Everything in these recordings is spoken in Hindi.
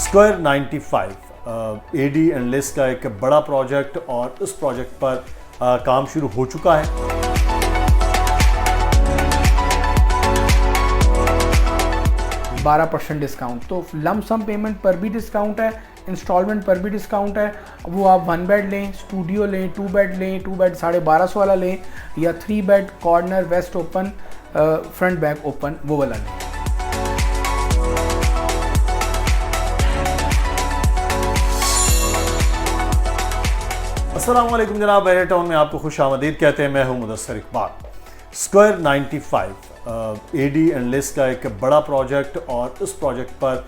स्क्वायर 95 एडी एंड लिस्ट का एक बड़ा प्रोजेक्ट और इस प्रोजेक्ट पर काम शुरू हो चुका है। 12% डिस्काउंट, तो लमसम पेमेंट पर भी डिस्काउंट है, इंस्टॉलमेंट पर भी डिस्काउंट है। वो आप 1 बेड लें, स्टूडियो लें, 2 बेड लें, 2 बेड 1250 वाला लें, या 3 bed corner waste open front back open वो वाला लें। अस्सलाम वालेकुम जनाब, एयर टाउन में आपको खुश आमदीद कहते हैं। मैं हूं Mudassar Iqbal. Square 95 AD and list का एक बड़ा प्रोजेक्ट और इस प्रोजेक्ट पर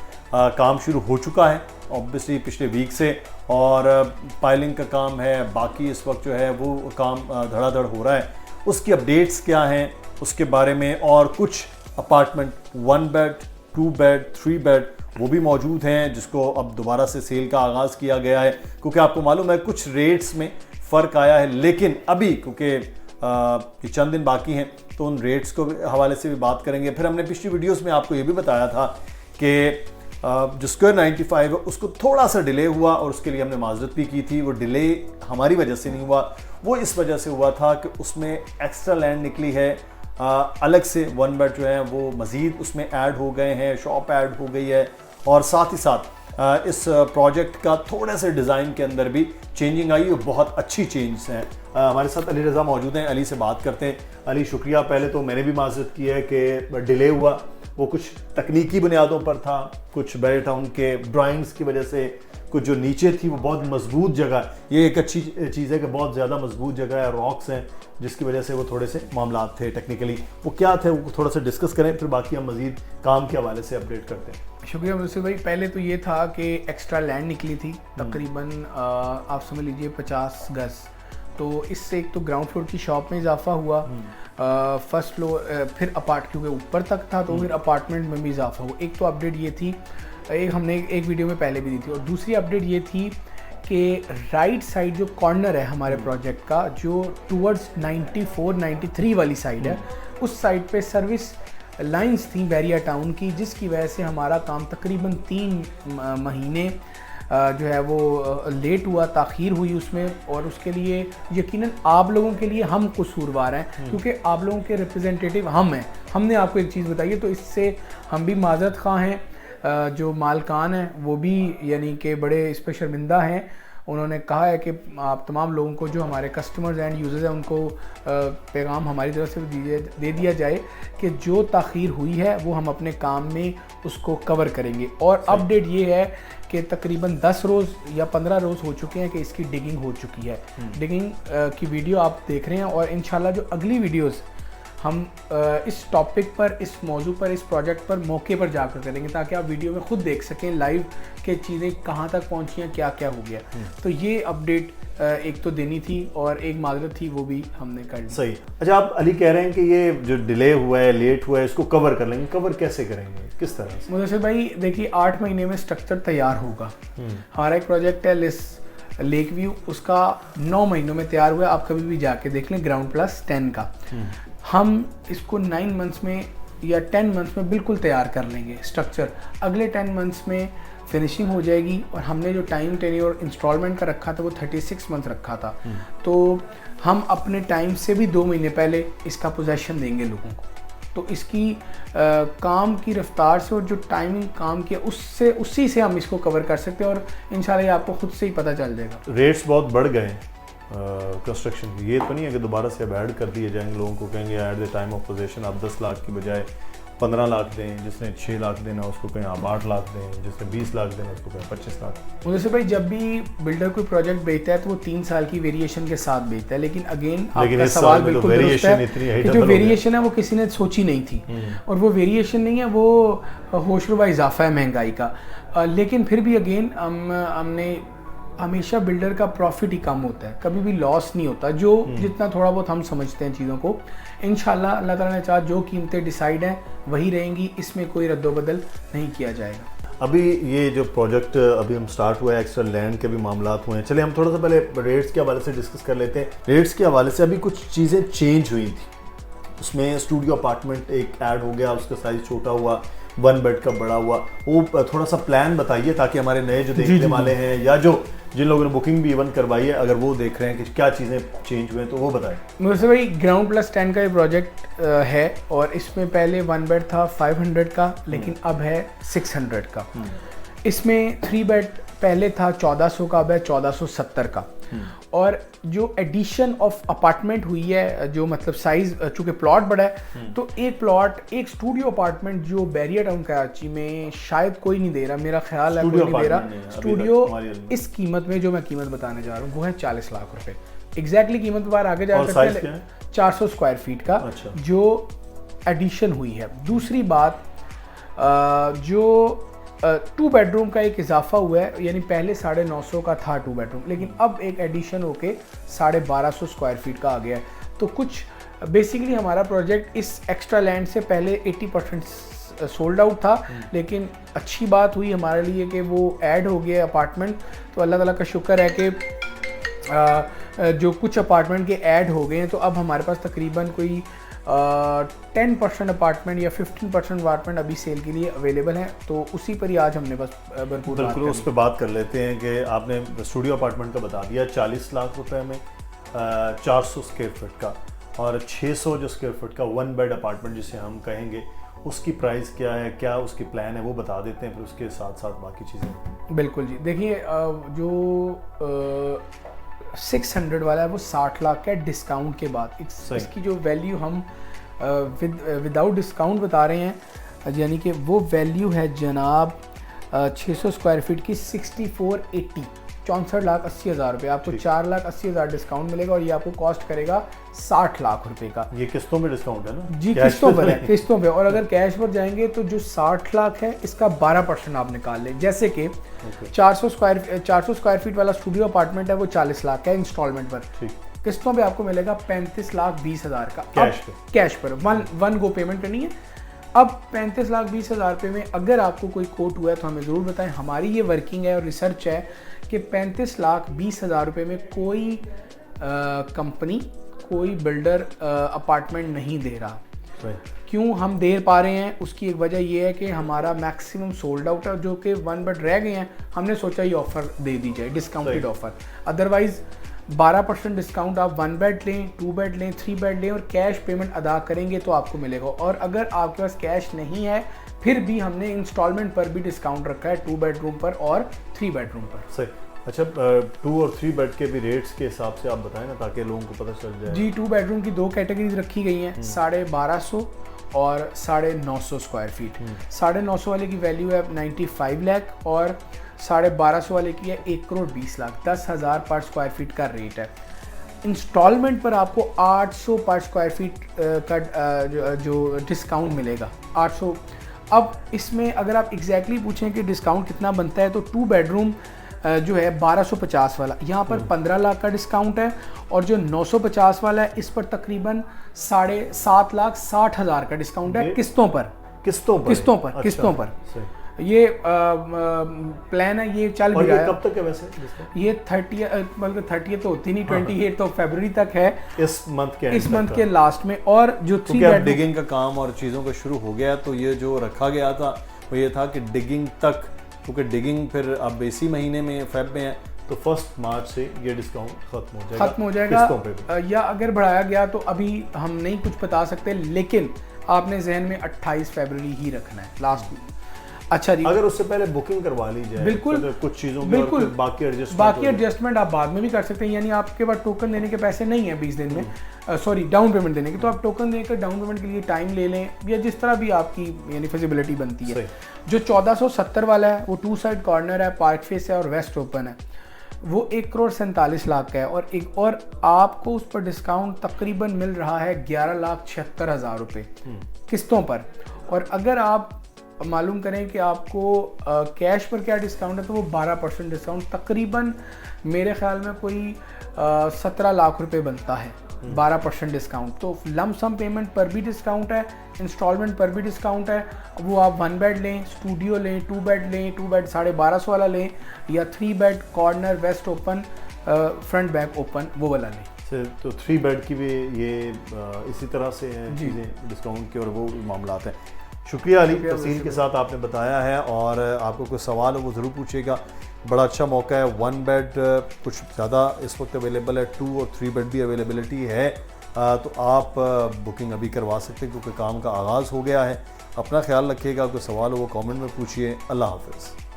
काम शुरू हो चुका है ऑब्वियसली पिछले वीक से, और पाइलिंग का काम है, बाकी इस वक्त जो है वो काम धड़ाधड़ हो रहा है। उसकी अपडेट्स क्या हैं उसके बारे में, और कुछ अपार्टमेंट 1 बेड 2 बेड 3 बेड वो भी मौजूद हैं जिसको अब दोबारा से सेल का आगाज़ किया गया है, क्योंकि आपको मालूम है कुछ रेट्स में फ़र्क आया है। लेकिन अभी क्योंकि ये चंद दिन बाकी हैं तो उन रेट्स को हवाले से भी बात करेंगे। फिर हमने पिछली वीडियोस में आपको ये भी बताया था कि जो स्क्वायर 95 है उसको थोड़ा सा डिले हुआ और उसके लिए हमने माजरत भी की थी। वो डिले हमारी वजह से नहीं हुआ, वो इस वजह से हुआ था कि उसमें एक्स्ट्रा लैंड निकली है, अलग से 1 बेड जो है वो मज़ीद उसमें ऐड हो गए हैं, शॉप ऐड हो गई है, और साथ ही साथ इस प्रोजेक्ट का थोड़े से डिज़ाइन के अंदर भी चेंजिंग आई और बहुत अच्छी चेंज हैं। हमारे साथ अली रज़ा मौजूद हैं, अली से बात करते हैं। अली शुक्रिया, पहले तो मैंने भी माजरत की है कि डिले हुआ, वो कुछ तकनीकी बुनियादों पर था, कुछ बैर टाउन के ड्राइंग्स की वजह से, कुछ जो नीचे थी वो बहुत मजबूत जगह, ये एक अच्छी चीज़ है कि बहुत ज़्यादा मजबूत जगह है, रॉक्स हैं, जिसकी वजह से वो थोड़े से मामला थे टेक्निकली। वो क्या थे वो थोड़ा सा डिस्कस करें, फिर बाकी हम मज़ीद काम के हवाले से अपडेट करते हैं। शुक्रिया मुझसे भाई। पहले तो ये था कि एक्स्ट्रा लैंड निकली थी तकरीबन आप समझ लीजिए 50 गज, तो इससे एक तो ग्राउंड फ्लोर की शॉप में इजाफा हुआ, फर्स्ट फ्लोर फिर क्योंकि ऊपर तक था तो फिर अपार्टमेंट में भी इजाफा हुआ। एक तो अपडेट ये थी, एक हमने एक वीडियो में पहले भी दी थी, और दूसरी अपडेट ये थी कि राइट साइड जो कॉर्नर है हमारे प्रोजेक्ट का, जो टूवर्ड्स 94-93 वाली साइड है, उस साइड पे सर्विस लाइंस थी बैरिया टाउन की, जिसकी वजह से हमारा काम तकरीबन 3 महीने जो है वो लेट हुआ, ताख़ीर हुई उसमें। और उसके लिए यकीनन आप लोगों के लिए हम कसूरवार हैं, क्योंकि आप लोगों के रिप्रेजेंटेटिव हम हैं। हमने आपको एक चीज़ बताई है तो इससे हम भी माजरत ख़्वाह हैं। जो मालकान हैं वो भी यानी कि बड़े इस पर शर्मिंदा हैं। उन्होंने कहा है कि आप तमाम लोगों को, जो हमारे कस्टमर्स एंड यूज़र्स हैं, उनको पैगाम हमारी तरफ से दे दिया जाए कि जो ताख़ीर हुई है वो हम अपने काम में उसको कवर करेंगे। और अपडेट ये है कि तकरीबन 10 रोज़ या 15 रोज़ हो चुके हैं कि इसकी डिगिंग हो चुकी है। डिगिंग की वीडियो आप देख रहे हैं, और इंशाल्लाह जो अगली वीडियोज़ हम इस टॉपिक पर, इस मौजू पर, इस प्रोजेक्ट पर मौके पर जाकर करेंगे, ताकि आप वीडियो में खुद देख सकें लाइव के चीज़ें कहाँ तक पहुँची हैं, क्या क्या हो गया। तो ये अपडेट एक तो देनी थी, और एक माजरत थी वो भी हमने कर ली। सही। अच्छा, आप अली कह रहे हैं कि ये जो डिले हुआ है, लेट हुआ है, इसको कवर कर लेंगे। कवर कैसे करेंगे, किस तरह से? मुझे भाई देखिए 8 महीने में स्ट्रक्चर तैयार होगा। हमारा एक प्रोजेक्ट है लेक व्यू, उसका 9 महीनों में तैयार हुआ। आप कभी भी जाके देख लें, ग्राउंड प्लस 10 का। हम इसको 9 मंथ्स में या 10 मंथ्स में बिल्कुल तैयार कर लेंगे स्ट्रक्चर। अगले 10 मंथ्स में फिनिशिंग हो जाएगी, और हमने जो टाइम टेन्योर इंस्टॉलमेंट का रखा था वो 36 मंथ रखा था। तो हम अपने टाइम से भी 2 महीने पहले इसका पोजेशन देंगे लोगों को। तो इसकी काम की रफ्तार से और जो टाइमिंग काम किया उससे, उसी से हम इसको कवर कर सकते हैं, और इंशाल्लाह ये आपको खुद से ही पता चल जाएगा। रेट्स बहुत बढ़ गए कंस्ट्रक्शन की। ये तो नहीं है कि दोबारा से अब ऐड कर दिए जाएंगे, लोगों को कहेंगे at the time of possession आप 10 लाख की बजाय 15 लाख दें, जिसने 6 लाख देना उसको कहें आप 8 लाख दें, जिसने 20 लाख देना उसको कहें 25 लाख। मुझे भाई जब भी बिल्डर कोई प्रोजेक्ट बेचता है तो वो 3 साल की वेरिएशन के साथ बेचता है, लेकिन अगेन आपका सवाल बिल्कुल दुरुस्त है कि जो वेरिएशन है वो किसी ने सोची नहीं थी, और वो वेरिएशन नहीं है, वो होशरुबा इजाफा है महंगाई का। लेकिन फिर भी अगेन हमने हमेशा बिल्डर का प्रॉफिट ही कम होता है, कभी भी लॉस नहीं होता, जो जितना थोड़ा बहुत हम समझते हैं चीज़ों को। इंशाल्लाह अल्लाह ताला ने चाहा जो कीमतें डिसाइड हैं वही रहेंगी, इसमें कोई रद्दोबदल नहीं किया जाएगा। अभी ये जो प्रोजेक्ट अभी हम स्टार्ट हुआ है, एक्स्ट्रा लैंड के भी मामला हुए हैं। चलिए हम थोड़ा सा पहले रेट्स के हवाले से डिस्कस कर लेते हैं। रेट्स के हवाले से अभी कुछ चीज़ें चेंज हुई थी, उसमें स्टूडियो अपार्टमेंट एक ऐड हो गया, उसका साइज़ छोटा हुआ, 1 बेड का बड़ा हुआ, वो थोड़ा सा प्लान बताइए ताकि हमारे नए जो देखने वाले हैं या जो जिन लोगों ने बुकिंग भी इवन करवाई है, अगर वो देख रहे हैं कि क्या चीज़ें चेंज हुए हैं तो वो बताएं। मुझसे भाई GR+10 का ये प्रोजेक्ट है और इसमें पहले 1 बेड था 500 का, लेकिन अब है 600 का। इसमें 3 बेड पहले था 1400 का, अब है 1470 का। और जो एडिशन ऑफ अपार्टमेंट हुई है, जो मतलब साइज, चूंकि प्लॉट बड़ा है तो एक प्लॉट, एक स्टूडियो अपार्टमेंट जो बैरियर टाउन कराची में शायद कोई नहीं दे रहा, मेरा ख्याल है कोई नहीं दे रहा। स्टूडियो इस कीमत में, जो मैं कीमत बताने जा रहा हूँ वो है 40 लाख रुपए। एग्जैक्टली कीमत बार आगे जा सकते हैं। 400 स्क्वायर फीट का जो एडिशन हुई है। दूसरी बात, जो 2 बेडरूम का एक इजाफा हुआ है, यानी पहले 950 का था 2 बेडरूम, लेकिन अब एक एडिशन होके 1250 स्क्वायर फीट का आ गया है। तो कुछ बेसिकली हमारा प्रोजेक्ट इस एक्स्ट्रा लैंड से पहले 80% सोल्ड आउट था, लेकिन अच्छी बात हुई हमारे लिए कि वो ऐड हो गया अपार्टमेंट। तो अल्लाह ताला का शुक्र है कि जो कुछ अपार्टमेंट के ऐड हो गए हैं, तो अब हमारे पास तकरीबन कोई 10% अपार्टमेंट या 15% अपार्टमेंट अभी सेल के लिए अवेलेबल हैं। तो उसी पर ही आज हमने बस बिल्कुल उस पर बात कर लेते हैं कि आपने स्टूडियो अपार्टमेंट का बता दिया 40 लाख रुपए में 400 स्क्वायर फीट का, और 600 जो स्क्वायर फीट का 1 बेड अपार्टमेंट जिसे हम कहेंगे, उसकी प्राइस क्या है, क्या उसकी प्लान है, वो बता देते हैं, फिर उसके साथ साथ बाकी चीज़ें। बिल्कुल जी, देखिए जो 600 वाला है वो 60 लाख का डिस्काउंट के बाद। इसकी जो वैल्यू हम विदाउट डिस्काउंट बता रहे हैं, यानी कि वो वैल्यू है जनाब 600 स्क्वायर फीट की 6480, 64,80,000 रुपये। आपको 4,80,000 डिस्काउंट मिलेगा और ये आपको कॉस्ट करेगा 60 लाख रुपए का। ये किस्तों में डिस्काउंट है ना? जी, किस्तों पर है, किस्तों पे। और अगर कैश पर जाएंगे तो जो 60 लाख है इसका 12% आप निकाल लें। जैसे कि 400 स्क्वायर फीट वाला स्टूडियो अपार्टमेंट है वो 40 लाख का इंस्टॉलमेंट पर, किस्तों पे आपको मिलेगा 35,20,000 का कैश पर, वन गो पेमेंट करनी है। अब 35,20,000 रुपये में अगर आपको कोई कोट हुआ है तो हमें ज़रूर बताएं। हमारी ये वर्किंग है और रिसर्च है कि 35,20,000 रुपये में कोई कंपनी, कोई बिल्डर अपार्टमेंट नहीं दे रहा। क्यों हम दे पा रहे हैं, उसकी एक वजह ये है कि हमारा मैक्सिमम सोल्ड आउट है। जो कि 1 बेड रह गए हैं, हमने सोचा ये ऑफ़र दे दी जाए, डिस्काउंटेड ऑफ़र। अदरवाइज़ 12% डिस्काउंट, आप 1 बेड लें, 2 बेड लें, 3 बेड लें और कैश पेमेंट अदा करेंगे तो आपको मिलेगा। और अगर आपके पास कैश नहीं है फिर भी हमने इंस्टॉलमेंट पर भी डिस्काउंट रखा है 2 बेडरूम पर और 3 बेडरूम पर। सही। अच्छा, 2 और 3 बेड के भी रेट्स के हिसाब से आप बताएं ना, ताकि लोगों को पता चल जाए। जी, 2 बेडरूम की 2 कैटेगरीज रखी गई हैं, 1250 और 950 स्क्वायर फीट। 950 वाले की वैल्यू है 95 लाख और 1250 वाले की है 1,20,00,000, 10,000 पर स्क्वायर फीट का रेट है। इंस्टॉलमेंट पर आपको 800 पर स्क्वायर फीट का जो डिस्काउंट मिलेगा, 800। अब इसमें अगर आप एग्जैक्टली पूछें कि डिस्काउंट कितना बनता है, तो 2 बेडरूम जो है 1250 वाला, यहाँ पर 15 लाख का डिस्काउंट है। और जो 950 वाला है इस पर तकरीबन 7,60,000 का डिस्काउंट है किस्तों पर। किस्तों पर ये प्लान है, ये चल भी रहा है। कब तक है वैसे? ये 30 तो होती नहीं, 28 तो फरवरी तक है, इस मंथ के लास्ट में। और जो 3 बेड डिगिंग का काम और चीज़ों का शुरू हो गया, तो ये जो रखा गया था वो ये था कि डिगिंग तक, क्योंकि डिगिंग फिर अब इसी महीने में फेब में है, तो 1 मार्च से ये डिस्काउंट खत्म हो जाएगा। या अगर बढ़ाया गया तो अभी हम नहीं कुछ बता सकते, लेकिन आपने जहन में 28 फरवरी ही रखना है लास्ट में। अच्छा जी, अगर उससे पहले बुकिंग करवा ली जाए बिल्कुल, तो कुछ चीज़ों में बिल्कुल, और बाकी एडजस्टमेंट आप बाद में भी कर सकते हैं। यानी आपके पास टोकन देने के पैसे नहीं है 20 दिन में, सॉरी डाउन पेमेंट देने के, तो आप टोकन देकर डाउन पेमेंट के लिए टाइम ले लें, या जिस तरह भी आपकी यानी फिजिबिलिटी बनती है। जो 1470 वाला है वो 2 साइड कॉर्नर है, पार्क फेस है और वेस्ट ओपन है, वो 1,47,00,000 का है। और आपको उस पर डिस्काउंट तकरीबन मिल रहा है 11,76,000 रुपये किस्तों पर। और अगर आप मालूम करें कि आपको कैश पर क्या डिस्काउंट है, तो वो 12% डिस्काउंट, तकरीबन मेरे ख्याल में कोई 17 लाख रुपए बनता है 12% डिस्काउंट। तो लम सम पेमेंट पर भी डिस्काउंट है, इंस्टॉलमेंट पर भी डिस्काउंट है। वो आप 1 बेड लें, स्टूडियो लें, 2 बेड लें, 2 बेड 1250 वाला लें, या 3 bed corner waste open front back open वो वाला लें। तो 3 बेड की भी ये इसी तरह से हैं चीज़ें डिस्काउंट की और वो मामला हैं। शुक्रिया अली, शुक्रिया तफसील के वसीम। साथ आपने बताया है। और आपको कोई सवाल हो वो ज़रूर पूछिएगा। बड़ा अच्छा मौका है। 1 बेड कुछ ज़्यादा इस वक्त अवेलेबल है, 2 और 3 बेड भी अवेलेबिलिटी है। तो आप बुकिंग अभी करवा सकते हैं क्योंकि काम का आगाज़ हो गया है। अपना ख्याल रखिएगा। कोई सवाल हो वो कमेंट में पूछिए। अल्लाह हाफ़िज़।